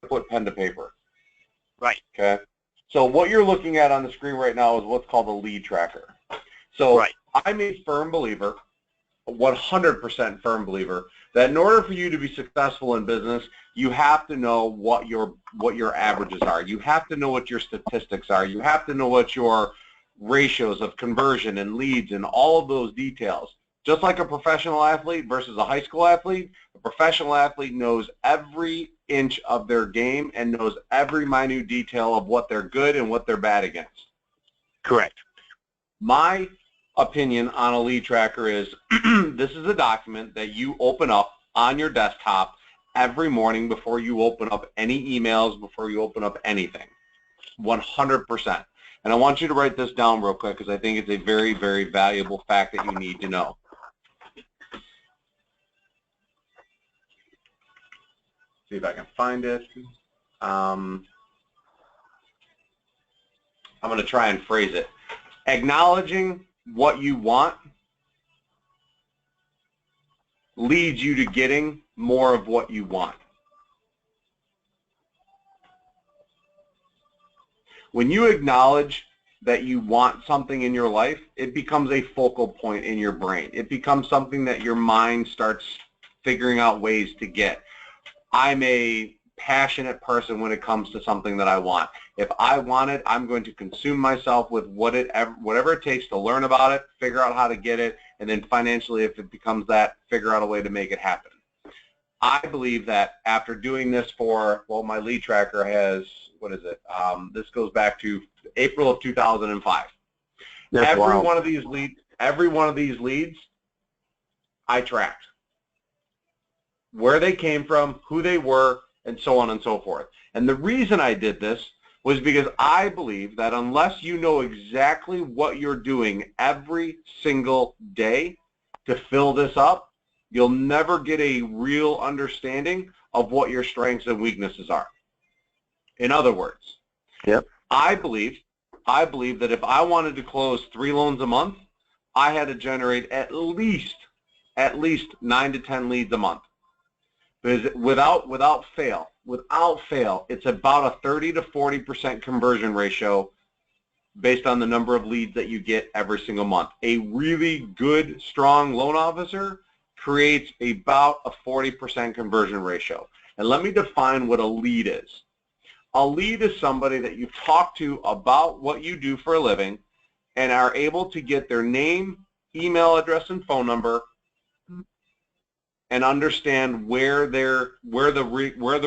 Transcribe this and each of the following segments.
put pen to paper. Right. Okay. So what you're looking at on the screen right now is what's called a lead tracker. So Right. I'm a firm believer, 100% firm believer, that in order for you to be successful in business, you have to know what your averages are. You have to know what your statistics are. You have to know what your ratios of conversion and leads and all of those details. Just like a professional athlete versus a high school athlete, a professional athlete knows every inch of their game and knows every minute detail of what they're good and what they're bad against. Correct. My opinion on a lead tracker is this is a document that you open up on your desktop every morning before you open up any emails, before you open up anything, 100%. And I want you to write this down real quick because I think it's a very, very valuable fact that you need to know. See if I can find it. I'm going to try and phrase it. Acknowledging what you want leads you to getting more of what you want. When you acknowledge that you want something in your life, it becomes a focal point in your brain. It becomes something that your mind starts figuring out ways to get. I'm a passionate person when it comes to something that I want. If I want it, I'm going to consume myself with whatever it takes to learn about it, figure out how to get it, and then financially, if it becomes that, figure out a way to make it happen. I believe that after doing this for, well, my lead tracker has, what is it? This goes back to April of 2005. Every one of these leads, I tracked where they came from, who they were, and so on and so forth. And the reason I did this was because I believe that unless you know exactly what you're doing every single day to fill this up, you'll never get a real understanding of what your strengths and weaknesses are. In other words, I believe that if I wanted to close 3 loans a month, I had to generate at least 9 to 10 leads a month. Because without fail, it's about a 30 to 40% conversion ratio based on the number of leads that you get every single month. A really good, strong loan officer creates about a 40% conversion ratio. And let me define what a lead is. A lead is somebody that you talk to about what you do for a living and are able to get their name, email address, and phone number and understand where the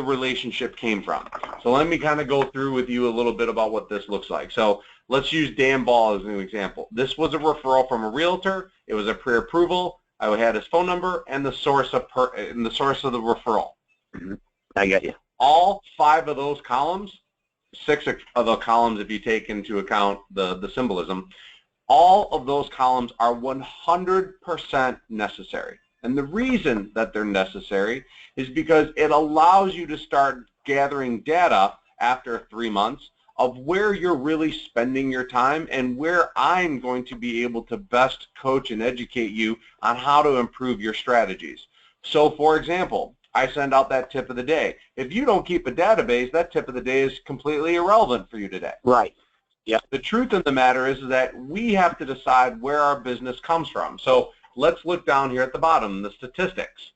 relationship came from. So let me kind of go through with you a little bit about what this looks like. So let's use Dan Ball as an example. This was a referral from a realtor. It was a pre-approval. I had his phone number and the source of the referral. I got you. All 5 of those columns, 6 of the columns if you take into account the symbolism, all of those columns are 100% necessary. And the reason that they're necessary is because it allows you to start gathering data after 3 months of where you're really spending your time and where I'm going to be able to best coach and educate you on how to improve your strategies. So, for example, I send out that tip of the day. If you don't keep a database, that tip of the day is completely irrelevant for you today. Right. Yeah. The truth of the matter is that we have to decide where our business comes from. So let's look down here at the bottom, the statistics.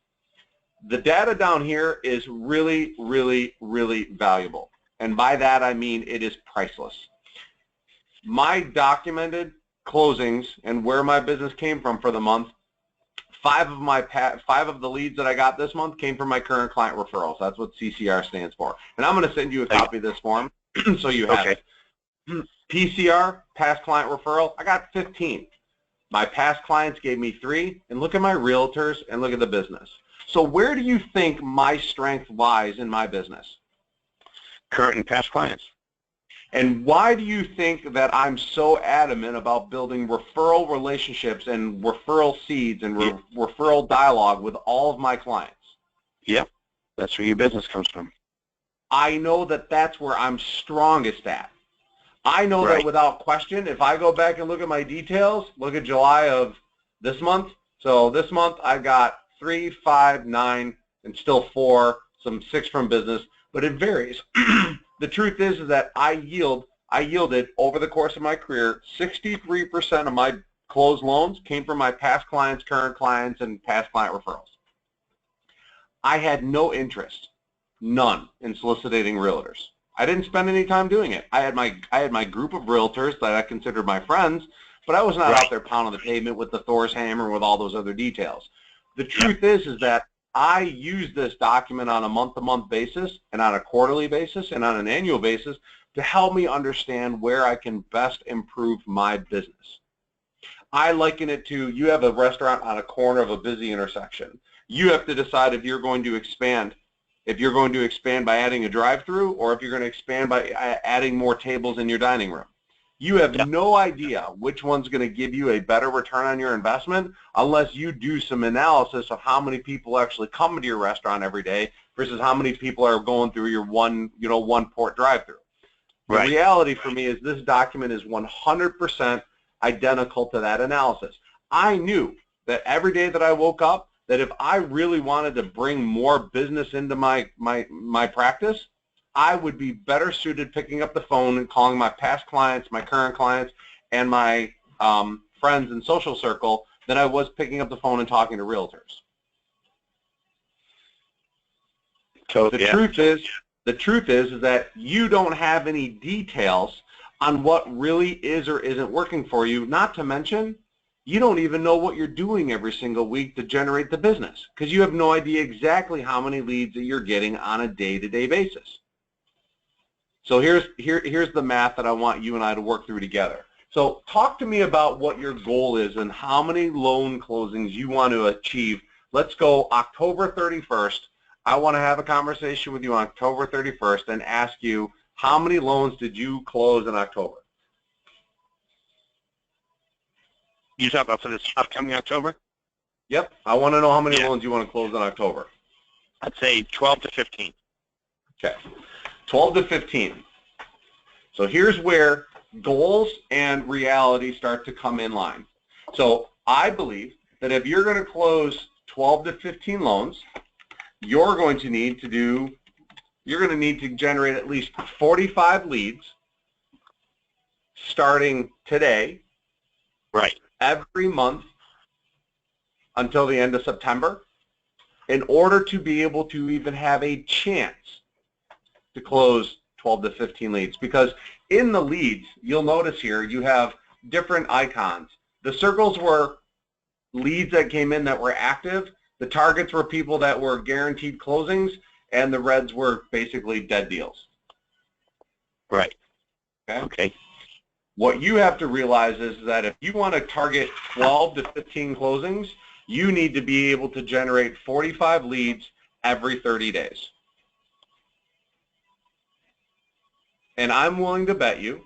The data down here is really, really, really valuable. And by that I mean it is priceless. My documented closings and where my business came from for the month, 5 of the leads that I got this month came from my current client referrals. That's what CCR stands for. And I'm going to send you a copy of this form so you have it. PCR, past client referral, I got 15. My past clients gave me 3, and look at my realtors and look at the business. So where do you think my strength lies in my business? Current and past clients. And why do you think that I'm so adamant about building referral relationships and referral seeds and referral dialogue with all of my clients? Yep, that's where your business comes from. I know that that's where I'm strongest at. I know that without question, if I go back and look at my details, look at July of this month. So this month I've got 3, 5, 9, and still 4, some 6 from business. but it varies. The truth is that I yielded over the course of my career, 63% of my closed loans came from my past clients, current clients, and past client referrals. I had no interest, none, in soliciting realtors. I didn't spend any time doing it. I had my group of realtors that I considered my friends, but I was not out there pounding the pavement with the Thor's hammer with all those other details. The truth is that I use this document on a month-to-month basis and on a quarterly basis and on an annual basis to help me understand where I can best improve my business. I liken it to, you have a restaurant on a corner of a busy intersection. You have to decide if you're going to expand. If you're going to expand by adding a drive-through, or if you're going to expand by adding more tables in your dining room. You have no idea which one's going to give you a better return on your investment unless you do some analysis of how many people actually come into your restaurant every day versus how many people are going through your one port drive-through. The reality for me is this document is 100% identical to that analysis. I knew that every day that I woke up, that if I really wanted to bring more business into my practice, I would be better suited picking up the phone and calling my past clients, my current clients, and my friends and social circle than I was picking up the phone and talking to realtors. The truth is that you don't have any details on what really is or isn't working for you, not to mention you don't even know what you're doing every single week to generate the business because you have no idea exactly how many leads that you're getting on a day-to-day basis. So here's the math that I want you and I to work through together. So talk to me about what your goal is and how many loan closings you want to achieve. Let's go October 31st. I want to have a conversation with you on October 31st and ask you, how many loans did you close in October? You talk about for this upcoming October? Yep. I want to know how many loans you want to close in October. I'd say 12 to 15. Okay. 12 to 15. So here's where goals and reality start to come in line. So I believe that if you're going to close 12 to 15 loans, you're going to need to generate at least 45 leads starting today. Right. Every month until the end of September in order to be able to even have a chance to close 12 to 15 leads. Because in the leads, you'll notice here you have different icons. The circles were leads that came in that were active. The targets were people that were guaranteed closings, and the reds were basically dead deals. Right. Okay. What you have to realize is that if you want to target 12 to 15 closings, you need to be able to generate 45 leads every 30 days. And I'm willing to bet you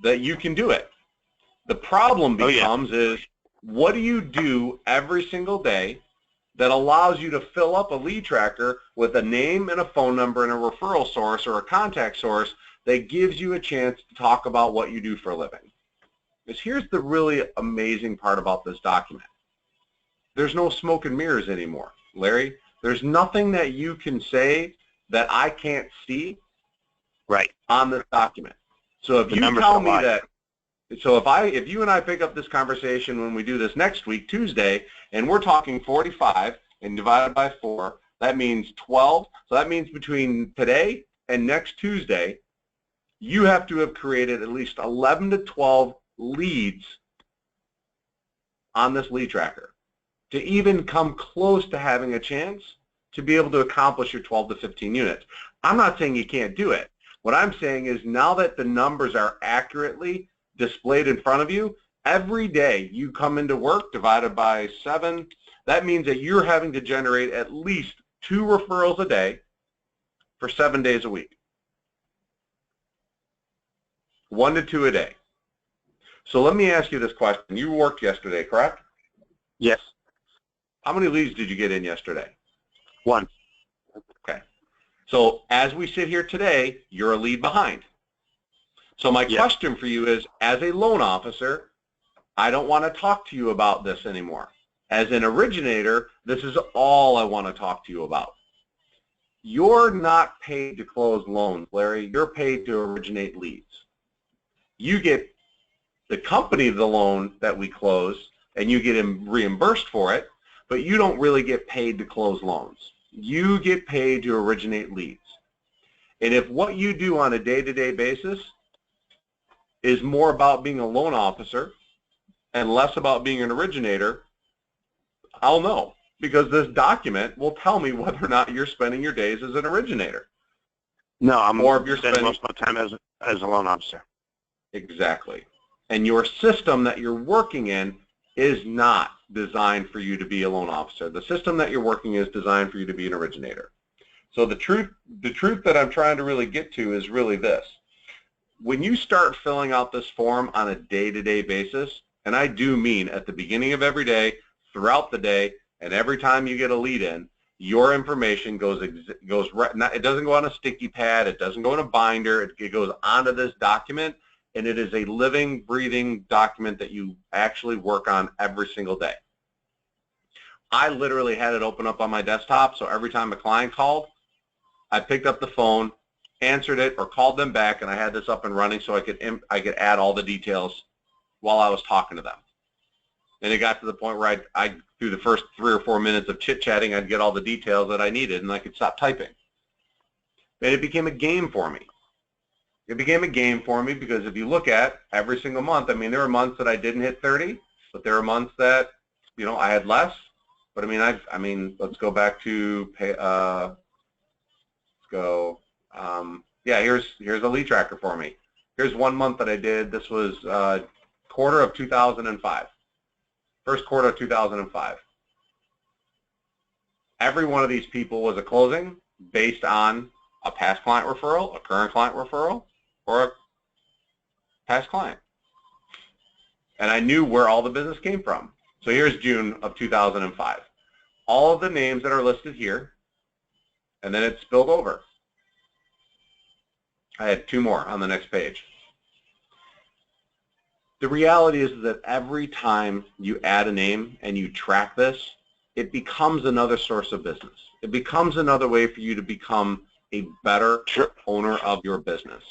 that you can do it. The problem becomes is, what do you do every single day that allows you to fill up a lead tracker with a name and a phone number and a referral source or a contact source that gives you a chance to talk about what you do for a living? Because here's the really amazing part about this document. There's no smoke and mirrors anymore, Larry. There's nothing that you can say that I can't see on this document. So if you tell me that, so if you and I pick up this conversation when we do this next week, Tuesday, and we're talking 45 and divided by 4, that means 12. So that means between today and next Tuesday, you have to have created at least 11 to 12 leads on this lead tracker to even come close to having a chance to be able to accomplish your 12 to 15 units. I'm not saying you can't do it. What I'm saying is, now that the numbers are accurately displayed in front of you, every day you come into work divided by 7, that means that you're having to generate at least 2 referrals a day for 7 days a week. 1 to 2 a day. So let me ask you this question. You worked yesterday, correct? Yes. How many leads did you get in yesterday? 1. Okay. So as we sit here today, you're a lead behind. So my question for you is, as a loan officer, I don't want to talk to you about this anymore. As an originator, this is all I want to talk to you about. You're not paid to close loans, Larry. You're paid to originate leads. You get the company of the loan that we close, and you get reimbursed for it, but you don't really get paid to close loans. You get paid to originate leads. And if what you do on a day-to-day basis is more about being a loan officer and less about being an originator, I'll know, because this document will tell me whether or not you're spending your days as an originator. No, I'm or if you're spending spending most of my time as a loan officer. Exactly. And your system that you're working in is not designed for you to be a loan officer. The system that you're working in is designed for you to be an originator. So the truth that I'm trying to really get to is really this. When you start filling out this form on a day-to-day basis, and I do mean at the beginning of every day, throughout the day, and every time you get a lead in, your information goes right. It doesn't go on a sticky pad. It doesn't go in a binder. It goes onto this document, and it is a living, breathing document that you actually work on every single day. I literally had it open up on my desktop, so every time a client called, I picked up the phone, answered it, or called them back, and I had this up and running so I could add all the details while I was talking to them. And it got to the point where I through the first 3 or 4 minutes of chit-chatting, I'd get all the details that I needed, and I could stop typing. And it became a game for me. It became a game for me because if you look at every single month, I mean, there were months that I didn't hit 30, but there were months that, you know, I had less. But I mean, let's go back to yeah, here's a lead tracker for me. Here's one month that I did. This was quarter of 2005. First quarter of 2005. Every one of these people was a closing based on a past client referral, a current client referral, or a past client. And I knew where all the business came from. So here's June of 2005. All of the names that are listed here, and then it spilled over. I had 2 more on the next page. The reality is that every time you add a name and you track this, it becomes another source of business. It becomes another way for you to become a better owner of your business.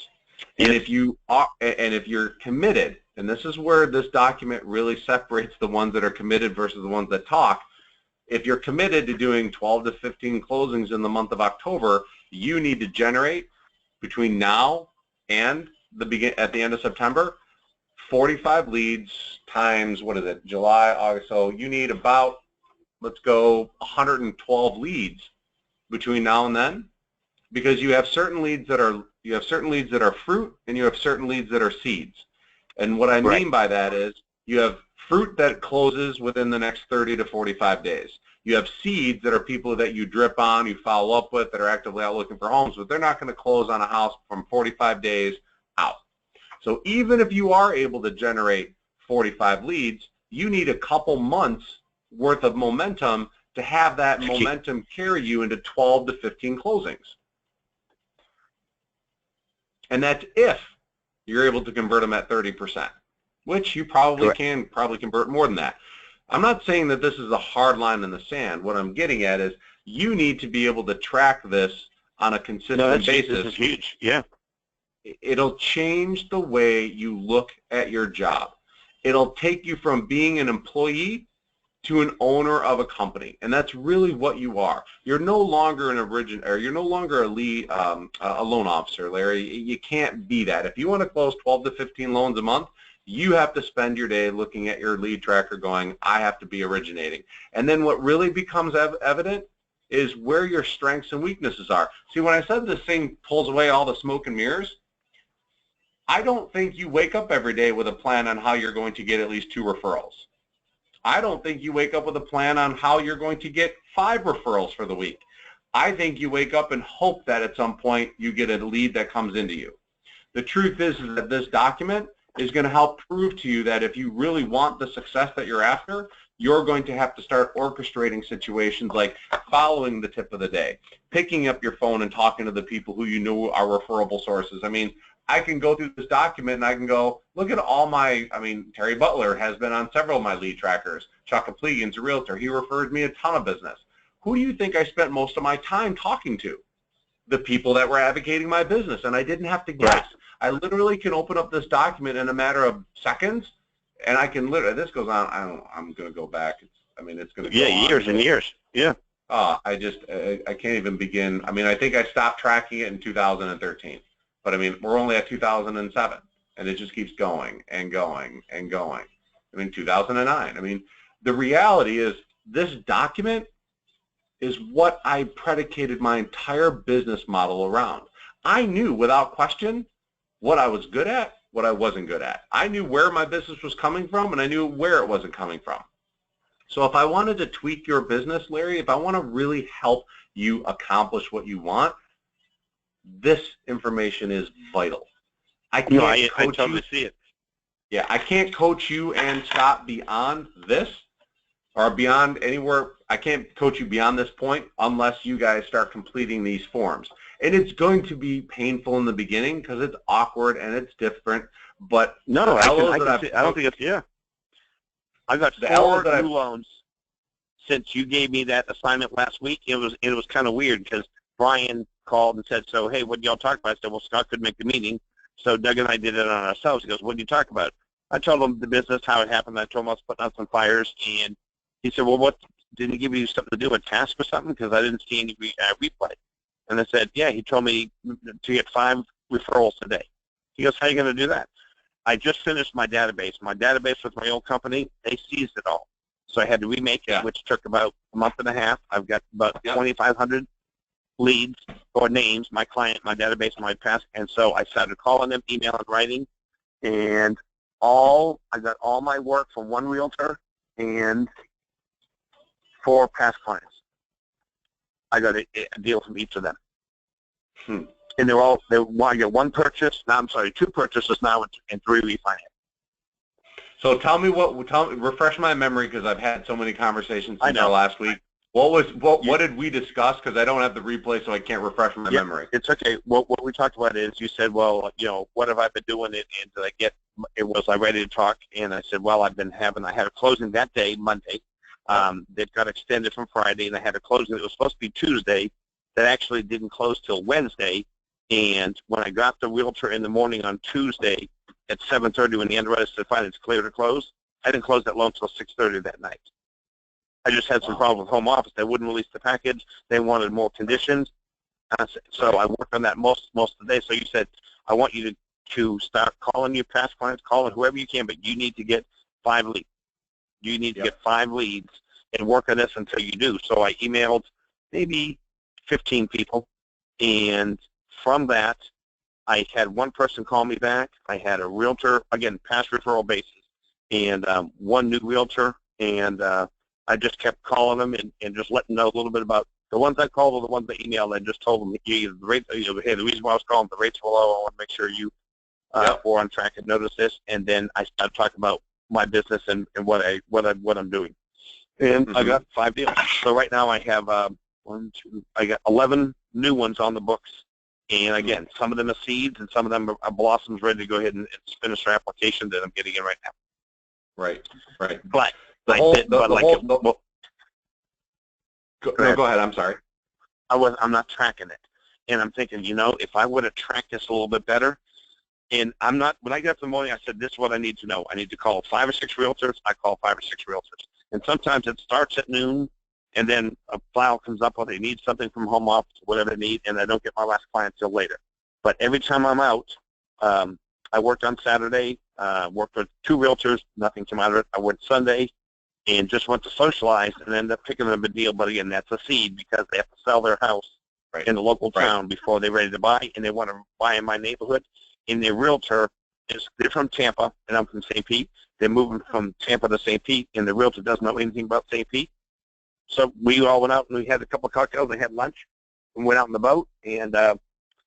And if you're committed, and this is where this document really separates the ones that are committed versus the ones that talk. If you're committed to doing 12 to 15 closings in the month of October, you need to generate between now and at the end of September 45 leads times, what is it, July, August, so you need about, let's go, 112 leads between now and then, because you have certain leads that are fruit and you have certain leads that are seeds. And what I mean by that is you have fruit that closes within the next 30 to 45 days. You have seeds that are people that you drip on, you follow up with, that are actively out looking for homes, but they're not going to close on a house from 45 days out. So even if you are able to generate 45 leads, you need a couple months worth of momentum to have that momentum carry you into 12 to 15 closings. And that's if you're able to convert them at 30%, which you probably can convert more than that. I'm not saying that this is a hard line in the sand. What I'm getting at is you need to be able to track this on a consistent basis. This is huge, yeah. It'll change the way you look at your job. It'll take you from being an employee to an owner of a company, and that's really what you are. You're no longer you're no longer a loan officer, Larry. You can't be that. If you want to close 12 to 15 loans a month, you have to spend your day looking at your lead tracker going, I have to be originating. And then what really becomes evident is where your strengths and weaknesses are. See, when I said this thing pulls away all the smoke and mirrors, I don't think you wake up every day with a plan on how you're going to get at least 2 referrals. I don't think you wake up with a plan on how you're going to get 5 referrals for the week. I think you wake up and hope that at some point you get a lead that comes into you. The truth is that this document is going to help prove to you that if you really want the success that you're after, you're going to have to start orchestrating situations like following the tip of the day, picking up your phone and talking to the people who you know are referable sources. I mean, I can go through this document and I can go, look at all Terry Butler has been on several of my lead trackers. Chuck Aplegan's a realtor. He refers me a ton of business. Who do you think I spent most of my time talking to? the people that were advocating my business, and I didn't have to guess. I literally can open up this document in a matter of seconds, and I can literally, this goes on, I'm going to go back. It's going to go on. Years and years. Yeah. I can't even begin. I think I stopped tracking it in 2013, but we're only at 2007, and it just keeps going and going and going. 2009. The reality is this document is what I predicated my entire business model around. I knew without question what I was good at, what I wasn't good at. I knew where my business was coming from, and I knew where it wasn't coming from. So if I wanted to tweak your business, Larry, if I want to really help you accomplish what you want, this information is vital. I totally see it. Yeah, I can't coach you and Scott beyond this, or beyond anywhere. I can't coach you beyond this point unless you guys start completing these forms. And it's going to be painful in the beginning because it's awkward and it's different. But no, I don't think it's, yeah. I've got 4 new loans since you gave me that assignment last week. It was kind of weird because Brian called and said, so, hey, what did y'all talk about? I said, well, Scott couldn't make the meeting. So Doug and I did it on ourselves. He goes, what did you talk about? I told him the business, how it happened. I told him I was putting out some fires. And he said, well, what, didn't he give you something to do, a task or something? Because I didn't see any replay. And I said, yeah, he told me to get 5 referrals a day. He goes, how are you going to do that? I just finished my database. My database with my old company, they seized it all. So I had to remake it, which took about a month and a half. I've got about 2,500 leads or names, my client, my database, my past. And so I started calling them, email and writing. And I got all my work from one realtor and 4 past clients. I got a deal from each of them. And I got 1 purchase. Now, I'm sorry, 2 purchases now and 3 refinance. So refresh my memory because I've had so many conversations since our last week. What did we discuss? Because I don't have the replay, so I can't refresh my memory. It's okay. What we talked about is you said, well, what have I been doing? And did I get? Was I ready to talk? And I said, well, I had a closing that day, Monday. That got extended from Friday, and I had a closing that was supposed to be Tuesday that actually didn't close till Wednesday. And when I got the realtor in the morning on Tuesday at 7:30, when the underwriter said, fine, it's clear to close, I didn't close that loan until 6:30 that night. I just had some problems with home office. They wouldn't release the package. They wanted more conditions. So I worked on that most of the day. So you said, I want you to start calling your past clients, calling whoever you can, but you need to get 5 leads. You need to get 5 leads and work on this until you do. So I emailed maybe 15 people, and from that, I had 1 person call me back. I had a realtor, again, past referral basis, and 1 new realtor, and I just kept calling them and just letting them know a little bit about the ones I called or the ones I emailed. I just told them, hey, the reason why I was calling, the rates were low. I want to make sure you were on track and notice this. And then I started talking about my business and what I'm doing. And I got 5 deals. So right now I have I got 11 new ones on the books. And again, some of them are seeds and some of them are blossoms ready to go ahead and finish their application that I'm getting in right now. Right. But go ahead. I'm sorry. I'm not tracking it, and I'm thinking, if I would have tracked this a little bit better, and I'm not. When I get up in the morning, I said, this is what I need to know. I need to call 5 or 6 realtors. I call 5 or 6 realtors, and sometimes it starts at noon, and then a file comes up, or they need something from home office, whatever they need, and I don't get my last client till later. But every time I'm out, I worked on Saturday. Worked with 2 realtors. Nothing came out of it. I went Sunday. And just went to socialize and ended up picking up a deal. But again, that's a seed because they have to sell their house in the local town before they're ready to buy, and they want to buy in my neighborhood. And their realtor they're from Tampa, and I'm from St. Pete. They're moving from Tampa to St. Pete, and the realtor doesn't know anything about St. Pete. So we all went out and we had a couple of cocktails and had lunch and went out in the boat. And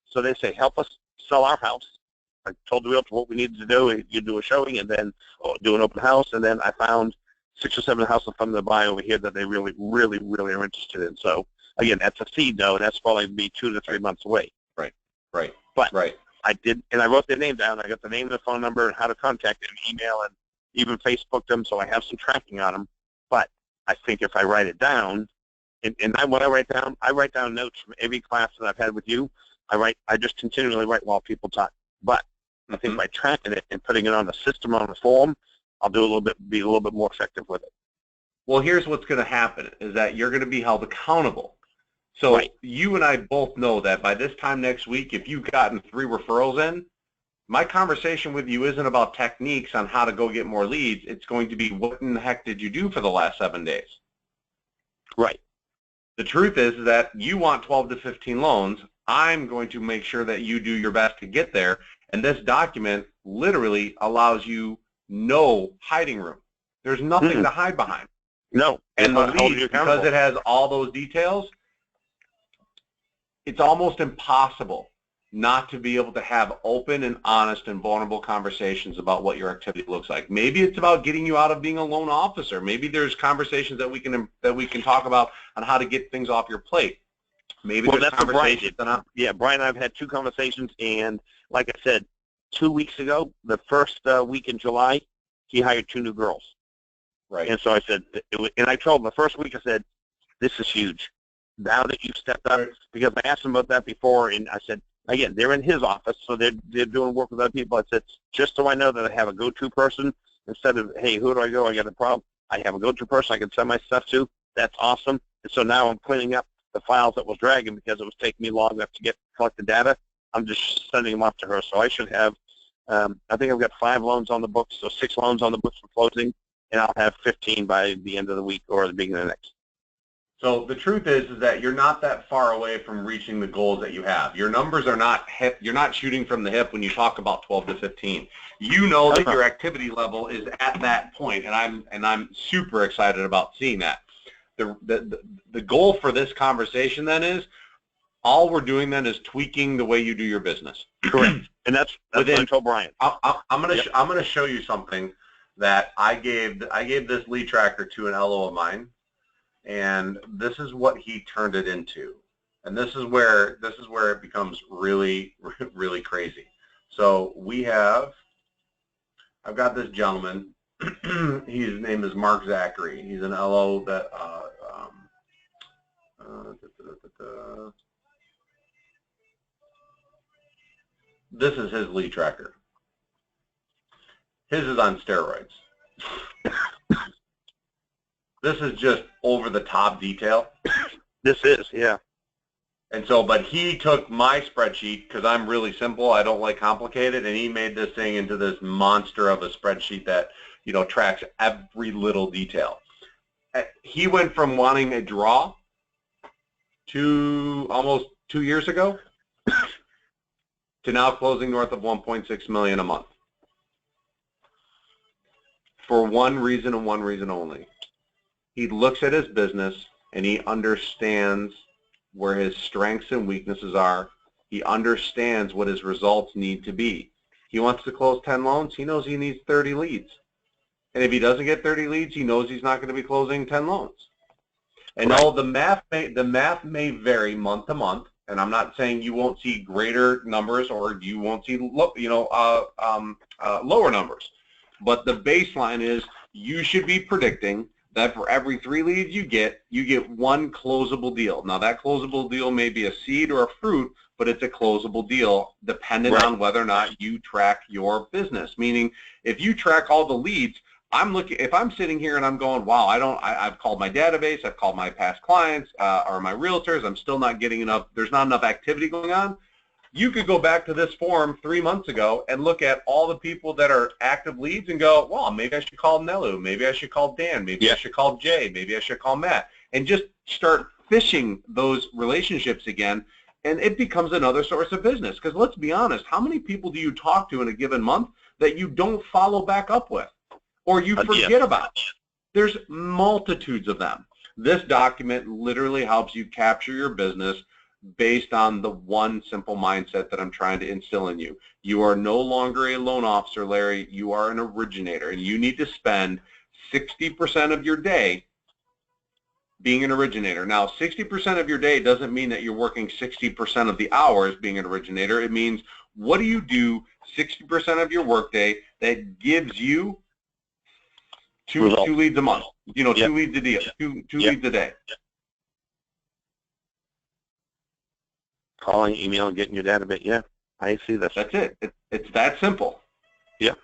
so they say, help us sell our house. I told the realtor what we needed to do. You do a showing and then do an open house. And then I found 6 or 7 houses from the buy over here that they really, really, really are interested in. So again, that's a seed though. That's probably be 2 to 3 months away. Right. But I did, and I wrote their name down. I got the name and the phone number and how to contact them, email, and even Facebook them. So I have some tracking on them. But I think if I write it down and when I write down notes from every class that I've had with you. I just continually write while people talk. But I think by tracking it and putting it on the system, on the form, I'll be a little bit more effective with it. Well, here's what's going to happen is that you're going to be held accountable. So you and I both know that by this time next week, if you've gotten 3 referrals in, my conversation with you isn't about techniques on how to go get more leads. It's going to be, what in the heck did you do for the last 7 days? Right. The truth is that you want 12 to 15 loans. I'm going to make sure that you do your best to get there. And this document literally allows you no hiding room. There's nothing to hide behind. No. And the lead, because it has all those details, it's almost impossible not to be able to have open and honest and vulnerable conversations about what your activity looks like. Maybe it's about getting you out of being a loan officer. Maybe there's conversations that we can talk about on how to get things off your plate. Maybe there's conversations. Brian and I've had 2 conversations, and like I said, 2 weeks ago, the first week in July, he hired 2 new girls. Right. And so I said, and I told him the first week, I said, this is huge. Now that you've stepped up, because I asked him about that before, and I said, again, they're in his office, so they're doing work with other people. I said, just so I know that I have a go-to person, instead of, hey, who do I go? I got a problem. I have a go-to person I can send my stuff to. That's awesome. And so now I'm cleaning up the files that was dragging because it was taking me long enough to collect the data. I'm just sending them off to her. So I should have, I think I've got 5 loans on the books, so 6 loans on the books for closing, and I'll have 15 by the end of the week or the beginning of the next. So the truth is that you're not that far away from reaching the goals that you have. Your numbers are not hip. You're not shooting from the hip when you talk about 12 to 15. You know that your activity level is at that point, and I'm super excited about seeing that. The goal for this conversation then is, all we're doing then is tweaking the way you do your business. Correct. And that's what I told Brian. I'm gonna show you something that I gave this lead tracker to an LO of mine, and this is what he turned it into. And this is where it becomes really, really crazy. So I've got this gentleman. His name is Mark Zachary. He's an LO that this is his lead tracker. His is on steroids. This is just over-the-top detail. This is, yeah. And so, but he took my spreadsheet, because I'm really simple, I don't like complicated, and he made this thing into this monster of a spreadsheet that, tracks every little detail. He went from wanting a draw to almost 2 years ago to now closing north of 1.6 million a month. For one reason and one reason only. He looks at his business and he understands where his strengths and weaknesses are. He understands what his results need to be. He wants to close 10 loans. He knows he needs 30 leads. And if he doesn't get 30 leads, he knows he's not going to be closing 10 loans. And all the math may vary month to month. And I'm not saying you won't see greater numbers or you won't see lower numbers. But the baseline is you should be predicting that for every 3 leads you get 1 closable deal. Now that closable deal may be a seed or a fruit, but it's a closable deal dependent on whether or not you track your business. Meaning, if you track all the leads, if I'm sitting here and I'm going, wow, I've called my database, I've called my past clients or my realtors, I'm still not getting enough, there's not enough activity going on. You could go back to this form 3 months ago and look at all the people that are active leads and go, well, maybe I should call Nelu, maybe I should call Dan, maybe I should call Jay, maybe I should call Matt, and just start fishing those relationships again, and it becomes another source of business. Because let's be honest, how many people do you talk to in a given month that you don't follow back up with or you forget about? There's multitudes of them. This document literally helps you capture your business based on the one simple mindset that I'm trying to instill in you. You are no longer a loan officer, Larry. You are an originator, and you need to spend 60% of your day being an originator. Now, 60% of your day doesn't mean that you're working 60% of the hours being an originator. It means, what do you do 60% of your workday that gives you two leads a month? 2 leads a day. Calling, emailing, getting your data bit. Yeah, I see this. That's it. It's that simple. Yeah.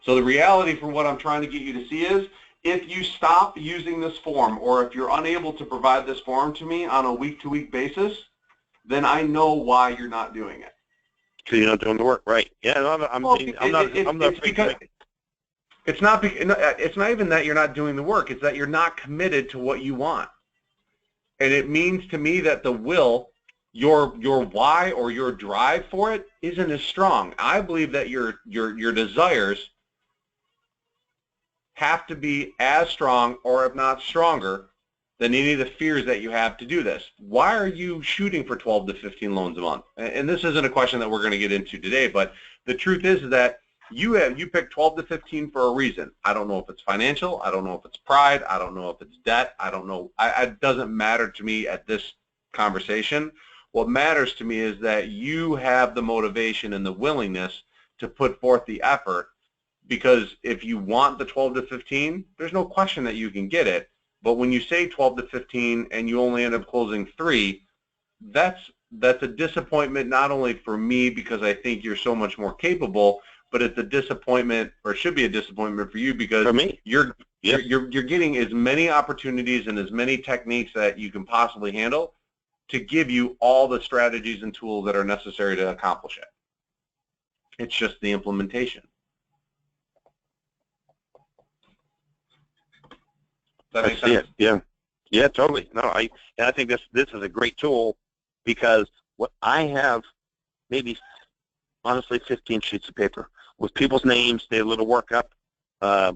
So the reality for what I'm trying to get you to see is, if you stop using this form, or if you're unable to provide this form to me on a week-to-week basis, then I know why you're not doing it. Because you're not doing the work, right? Yeah, no, I'm not afraid to make it. It's not even that you're not doing the work. It's that you're not committed to what you want. And it means to me that the will, your why or your drive for it isn't as strong. I believe that your desires have to be as strong, or if not stronger, than any of the fears that you have to do this. Why are you shooting for 12 to 15 loans a month? And this isn't a question that we're going to get into today, but the truth is that you picked 12 to 15 for a reason. I don't know if it's financial. I don't know if it's pride. I don't know if it's debt. I don't know. It doesn't matter to me at this conversation. What matters to me is that you have the motivation and the willingness to put forth the effort, because if you want the 12 to 15, there's no question that you can get it. But when you say 12 to 15 and you only end up closing 3, that's a disappointment, not only for me because I think you're so much more capable, but it's a disappointment, or should be a disappointment for you, because for me, you're getting as many opportunities and as many techniques that you can possibly handle to give you all the strategies and tools that are necessary to accomplish it. It's just the implementation. That makes sense? Yeah, totally. No, I think this is a great tool, because what I have, maybe honestly 15 sheets of paper with people's names, their little workup,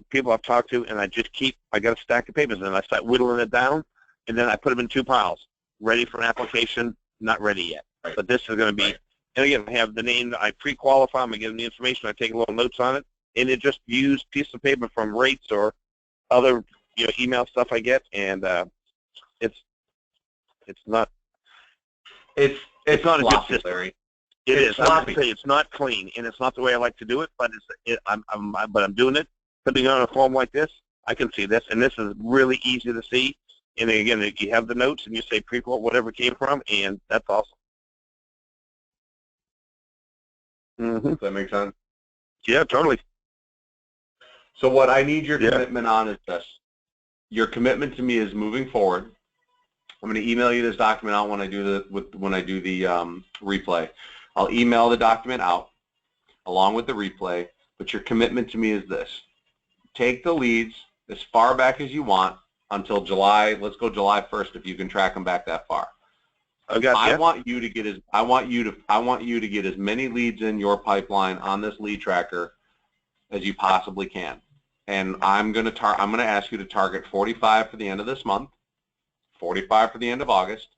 people I've talked to, and I got a stack of papers, and I start whittling it down, and then I put them in 2 piles, ready for an application, not ready yet. Right. But this is going to be, and again, I have the name, I pre-qualify them, I give them the information, I take little notes on it, and it just used piece of paper from rates or other email stuff I get, and it's not a good system. Larry. It is. Sloppy. I'm going to say it's not clean, and it's not the way I like to do it. But I'm doing it. Putting it on a form like this, I can see this, and this is really easy to see. And again, you have the notes, and you say pre-quote whatever it came from, and that's awesome. Mm-hmm. Does that make sense? Yeah, totally. So what I need your commitment on is this. Your commitment to me is moving forward. I'm going to email you this document out when I do the replay. I'll email the document out along with the replay, but your commitment to me is this. Take the leads as far back as you want until July. Let's go July 1st if you can track them back that far. I want you to get as many leads in your pipeline on this lead tracker as you possibly can. And I'm going to ask you to target 45 for the end of this month, 45 for the end of August,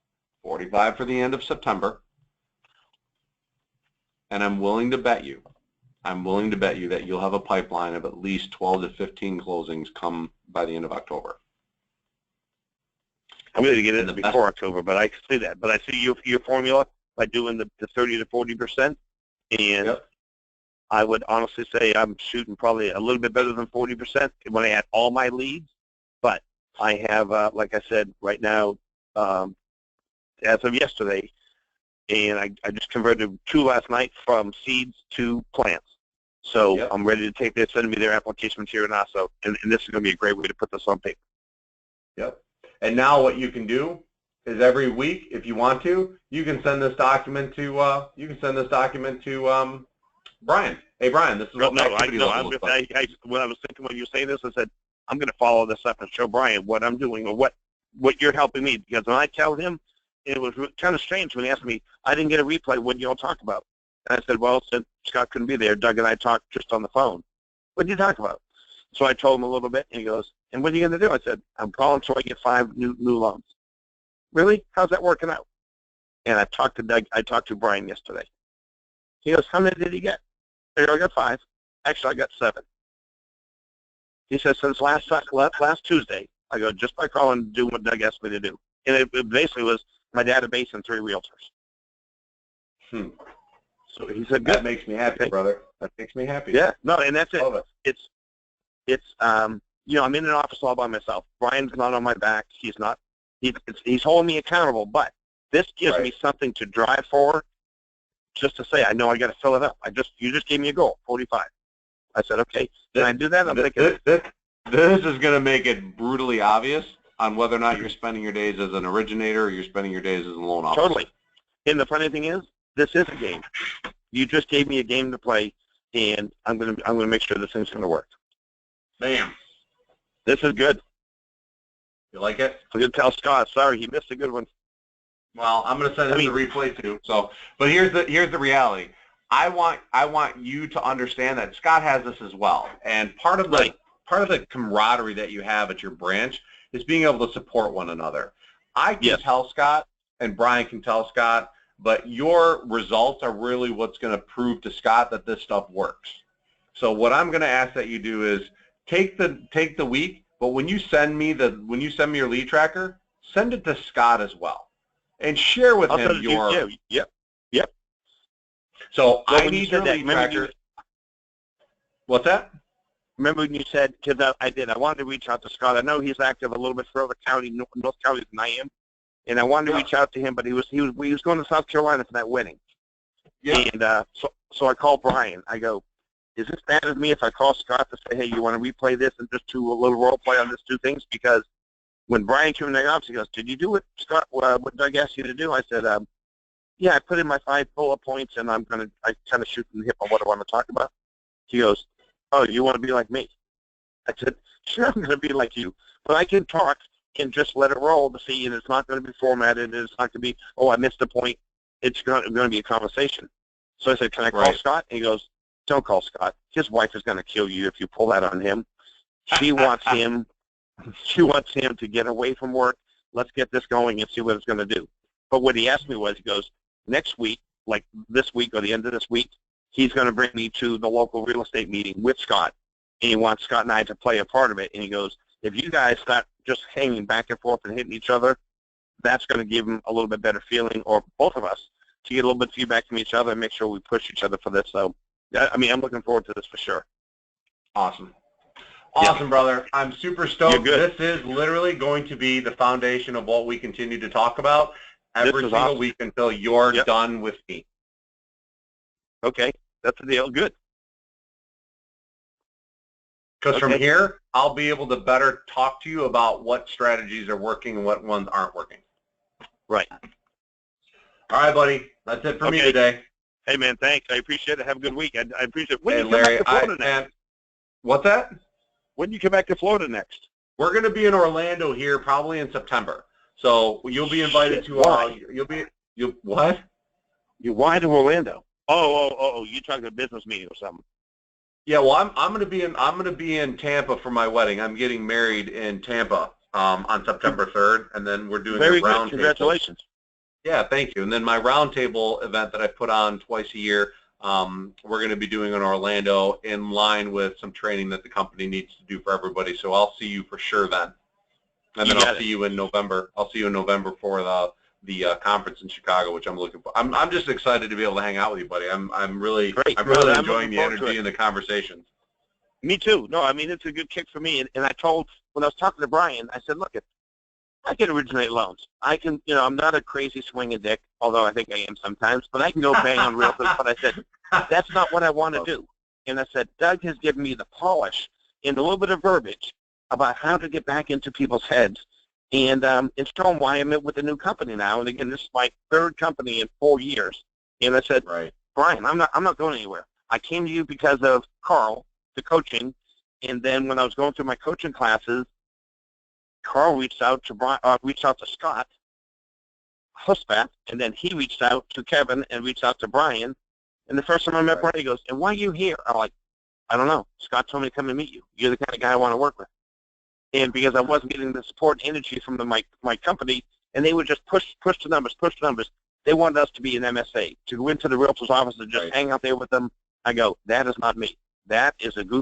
45 for the end of September, and I'm willing to bet you that you'll have a pipeline of at least 12 to 15 closings come by the end of October. I'm going to get it before October, but I can see that. But I see your formula by doing the 30 to 40%, and I would honestly say I'm shooting probably a little bit better than 40% when I add all my leads. But I have, like I said, right now, as of yesterday, and I just converted 2 last night from seeds to plants. So I'm ready to take this, send me their application material now. So, and this is going to be a great way to put this on paper. Yep. And now what you can do is every week, if you want to, you can send this document to Brian. Hey, Brian, this is what when I was thinking when you were saying this, I said, I'm going to follow this up and show Brian what I'm doing or what you're helping me. Because when I tell him, it was kind of strange when he asked me, I didn't get a replay, what did you all talk about? And I said, well, since Scott couldn't be there, Doug and I talked just on the phone. What did you talk about? So I told him a little bit, and he goes, and what are you going to do? I said, I'm calling so I get 5 new loans. Really? How's that working out? And I talked to Doug. I talked to Brian yesterday. He goes, how many did he get? I go, I got 5. Actually, I got 7. He says, since last Tuesday, I go, just by calling and doing what Doug asked me to do. And it basically was my database and 3 realtors. So he said, good. That makes me happy, brother. That makes me happy. Yeah, no, and that's it. Love it. It's I'm in an office all by myself. Brian's not on my back. He's not He's holding me accountable, but this gives Right. me something to drive for, just to say, I know I got to fill it up. You just gave me a goal, 45. I said, okay, can I do that? I'm thinking, This is going to make it brutally obvious on whether or not you're spending your days as an originator or you're spending your days as a loan officer. totally. And the funny thing is, this is a game. You just gave me a game to play, and I'm gonna make sure this thing's gonna work. Bam. This is good. You like it? I'm gonna tell Scott. Sorry, he missed a good one. Well, I'm going to send him the replay too. So, but here's the reality. I want you to understand that Scott has this as well, and part of the camaraderie that you have at your branch is being able to support one another. I can tell Scott, and Brian can tell Scott, but your results are really what's going to prove to Scott that this stuff works. So what I'm going to ask that you do is take the week, but when you send me your lead tracker, send it to Scott as well, and share with him your. Yep. So I need your lead tracker. What's that? Remember when you said, because I wanted to reach out to Scott. I know he's active a little bit further county, North County than I am, and I wanted to reach out to him, but he was going to South Carolina for that wedding. Yeah. And so I called Brian. I go, is this bad of me if I call Scott to say, hey, you want to replay this and just do a little role play on these two things? Because when Brian came in the office, he goes, did you do it, Scott? What did I ask you to do? I said, yeah, I put in my 5 bullet points, and I kind of shoot from the hip on what I want to talk about. He goes, oh, you want to be like me? I said, sure, I'm going to be like you, but I can talk and just let it roll to see, and it's not going to be formatted, and it's not going to be, oh, I missed a point. It's going to be a conversation. So I said, can I call Scott? And he goes, don't call Scott. His wife is going to kill you if you pull that on him. She wants him. She wants him to get away from work. Let's get this going and see what it's going to do. But what he asked me was, he goes, next week, like this week or the end of this week, he's going to bring me to the local real estate meeting with Scott, and he wants Scott and I to play a part of it. And he goes, if you guys start just hanging back and forth and hitting each other, that's going to give him a little bit better feeling, or both of us, to get a little bit of feedback from each other and make sure we push each other for this. So, I mean, I'm looking forward to this for sure. Awesome. Awesome, brother. I'm super stoked. This is literally going to be the foundation of what we continue to talk about every single week until you're done with me. Okay, that's the deal. Good. Because from here, I'll be able to better talk to you about what strategies are working and what ones aren't working. Right. All right, buddy. That's it for me today. Hey, man, thanks. I appreciate it. Have a good week. I appreciate it. When do you come back to Florida next? What's that? When do you come back to Florida next? We're going to be in Orlando here probably in September. So you'll be invited to what? Why to Orlando? Oh, you're talking a business meeting or something. Yeah, well, I'm going to be in Tampa for my wedding. I'm getting married in Tampa on September 3rd, and then we're doing a round table. Congratulations. Yeah, thank you. And then my roundtable event that I put on twice a year, we're going to be doing in Orlando in line with some training that the company needs to do for everybody. So I'll see you for sure then. And then I'll see you in November. I'll see you in November for the conference in Chicago, which I'm looking for. I'm just excited to be able to hang out with you, buddy. I'm really enjoying the energy and the conversations. Me too. No, I mean, it's a good kick for me. And I told, when I was talking to Brian, I said, look, I can originate loans. I can, I'm not a crazy swinging dick, although I think I am sometimes, but I can go bang on realtors. But I said, that's not what I want to do. And I said, Doug has given me the polish and a little bit of verbiage about how to get back into people's heads and show them why I'm with a new company now. And again, this is my 3rd company in 4 years. And I said, Brian, I'm not going anywhere. I came to you because of Carl, the coaching, and then when I was going through my coaching classes, Carl reached out to Scott Husbath, and then he reached out to Kevin and reached out to Brian. And the first time I met Brian, he goes, and why are you here? I'm like, I don't know. Scott told me to come and meet you. You're the kind of guy I want to work with. And because I wasn't getting the support and energy from my company, and they would just push the numbers. They wanted us to be an MSA, to go into the realtor's office and just hang out there with them. I go, that is not me. That is a goofy